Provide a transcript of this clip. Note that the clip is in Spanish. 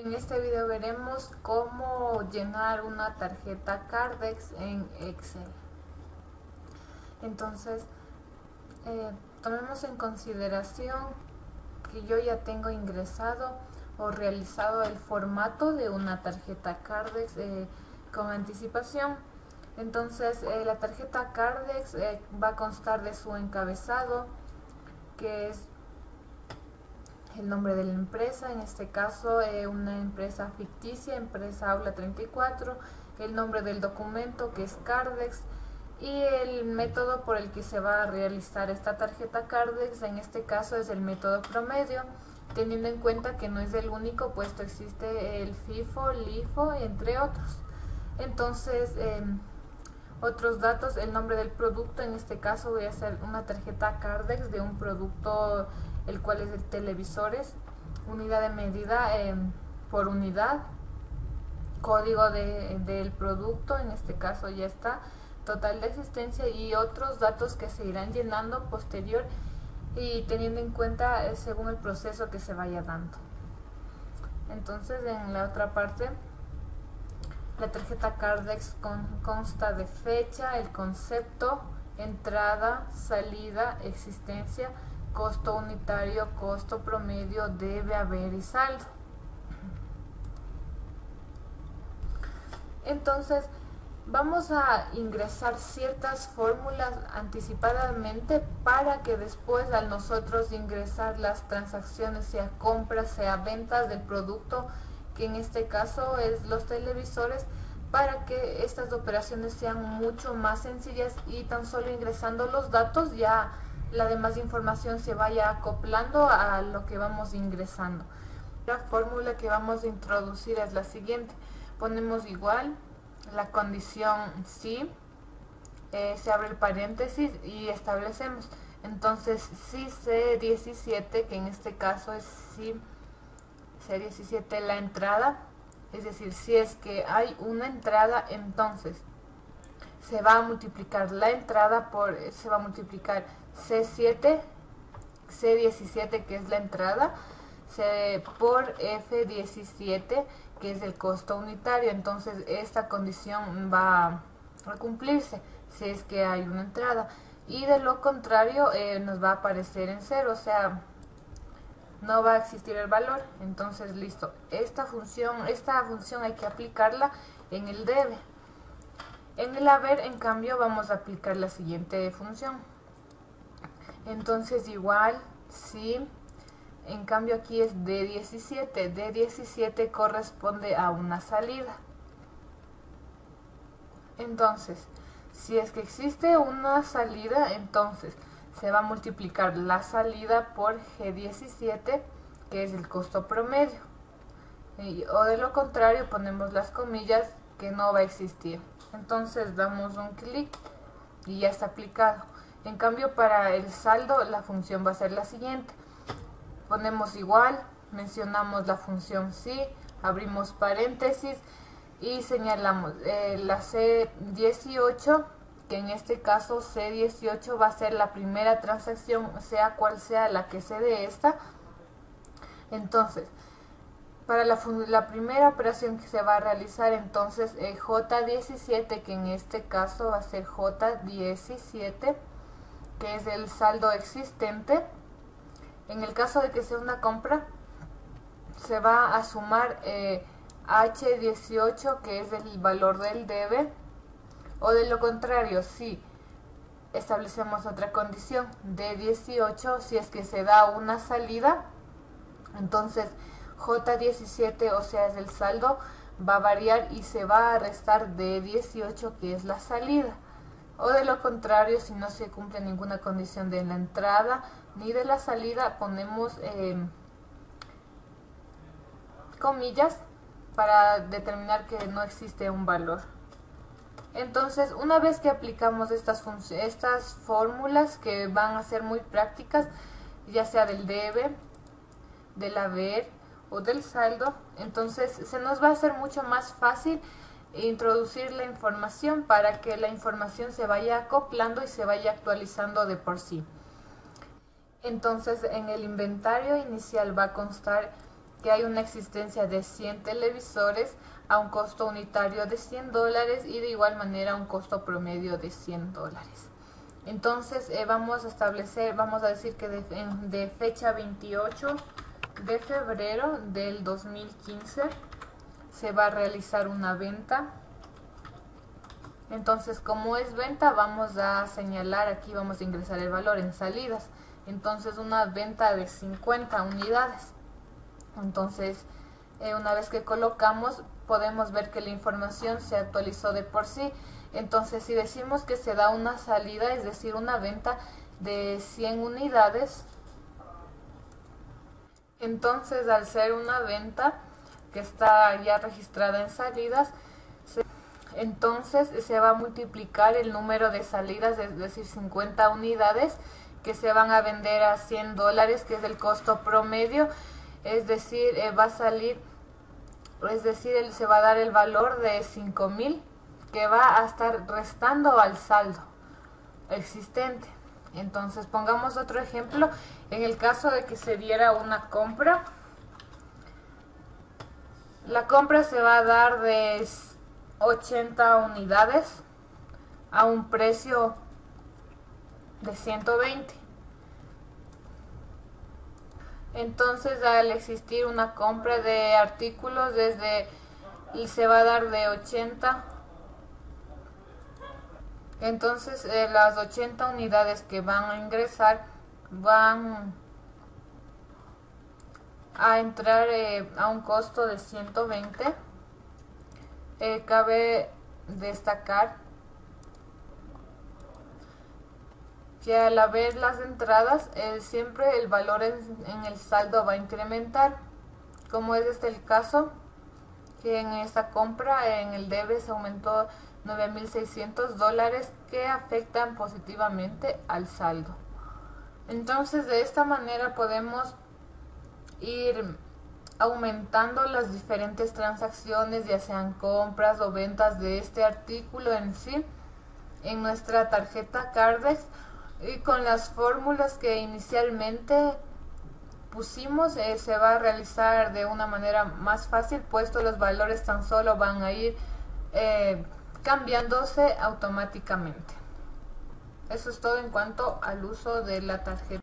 En este video veremos cómo llenar una tarjeta Cardex en Excel. Entonces, tomemos en consideración que yo ya tengo ingresado o realizado el formato de una tarjeta Cardex con anticipación. Entonces, la tarjeta Cardex va a constar de su encabezado, que es el nombre de la empresa, en este caso una empresa ficticia, empresa Aula 34, el nombre del documento que es Cardex y el método por el que se va a realizar esta tarjeta Cardex, en este caso es el método promedio, teniendo en cuenta que no es el único, puesto existe el FIFO, LIFO, entre otros. Entonces, otros datos, el nombre del producto, en este caso voy a hacer una tarjeta Cardex de un producto el cual es de televisores, unidad de medida por unidad, código del producto, en este caso ya está, total de existencia y otros datos que se irán llenando posterior y teniendo en cuenta según el proceso que se vaya dando. Entonces, en la otra parte, la tarjeta Cardex consta de fecha, el concepto, entrada, salida, existencia, costo unitario, costo promedio, debe haber y saldo. Entonces, vamos a ingresar ciertas fórmulas anticipadamente para que después, al nosotros ingresar las transacciones, sea compras, sea ventas del producto, que en este caso es los televisores, para que estas operaciones sean mucho más sencillas y tan solo ingresando los datos ya la demás información se vaya acoplando a lo que vamos ingresando. La fórmula que vamos a introducir es la siguiente: ponemos igual la condición si, se abre el paréntesis y establecemos entonces si C17, que en este caso es si C17 la entrada, es decir, si es que hay una entrada, entonces se va a multiplicar la entrada por, se va a multiplicar C7, C17 que es la entrada, por F17 que es el costo unitario. Entonces esta condición va a cumplirse si es que hay una entrada, y de lo contrario nos va a aparecer en cero, o sea, no va a existir el valor. Entonces listo, esta función hay que aplicarla en el debe. En el haber, en cambio, vamos a aplicar la siguiente función. Entonces igual si, en cambio aquí es D17, D17 corresponde a una salida. Entonces, si es que existe una salida, entonces se va a multiplicar la salida por G17, que es el costo promedio. O de lo contrario, ponemos las comillas, que no va a existir. Entonces damos un clic y ya está aplicado. En cambio, para el saldo la función va a ser la siguiente: ponemos igual, mencionamos la función si, abrimos paréntesis y señalamos la C18, que en este caso C18 va a ser la primera transacción, sea cual sea la que se dé esta. Entonces, para la primera operación que se va a realizar, entonces J17, que en este caso va a ser J17, que es el saldo existente. En el caso de que sea una compra, se va a sumar H18, que es el valor del debe, o de lo contrario, si establecemos otra condición, D18, si es que se da una salida, entonces J17, o sea es el saldo, va a variar y se va a restar D18, que es la salida. O de lo contrario, si no se cumple ninguna condición de la entrada ni de la salida, ponemos comillas para determinar que no existe un valor. Entonces, una vez que aplicamos estas fórmulas, que van a ser muy prácticas, ya sea del debe, del haber o del saldo, entonces se nos va a hacer mucho más fácil introducir la información para que la información se vaya acoplando y se vaya actualizando de por sí. Entonces, en el inventario inicial va a constar que hay una existencia de 100 televisores a un costo unitario de $100 y de igual manera un costo promedio de $100. Entonces vamos a decir que de fecha 28 de febrero del 2015 se va a realizar una venta. Entonces, como es venta, vamos a señalar aquí, vamos a ingresar el valor en salidas. Entonces, una venta de 50 unidades. Entonces, una vez que colocamos, podemos ver que la información se actualizó de por sí. Entonces, si decimos que se da una salida, es decir, una venta de 100 unidades, entonces al ser una venta que está ya registrada en salidas, entonces se va a multiplicar el número de salidas, es decir, 50 unidades que se van a vender a $100, que es el costo promedio, es decir, va a salir, es decir, se va a dar el valor de 5.000 que va a estar restando al saldo existente. Entonces, pongamos otro ejemplo. En el caso de que se diera una compra, la compra se va a dar de 80 unidades a un precio de 120. Entonces, al existir una compra de artículos, se va a dar de 80. Entonces, las 80 unidades que van a ingresar van a entrar a un costo de 120. Cabe destacar que al haber las entradas, siempre el valor en el saldo va a incrementar, como es el caso, que en esta compra en el debe se aumentó $9.600 que afectan positivamente al saldo. Entonces, de esta manera podemos ir aumentando las diferentes transacciones, ya sean compras o ventas de este artículo en sí, en nuestra tarjeta Cardex, y con las fórmulas que inicialmente pusimos se va a realizar de una manera más fácil, puesto los valores tan solo van a ir cambiándose automáticamente. Eso es todo en cuanto al uso de la tarjeta.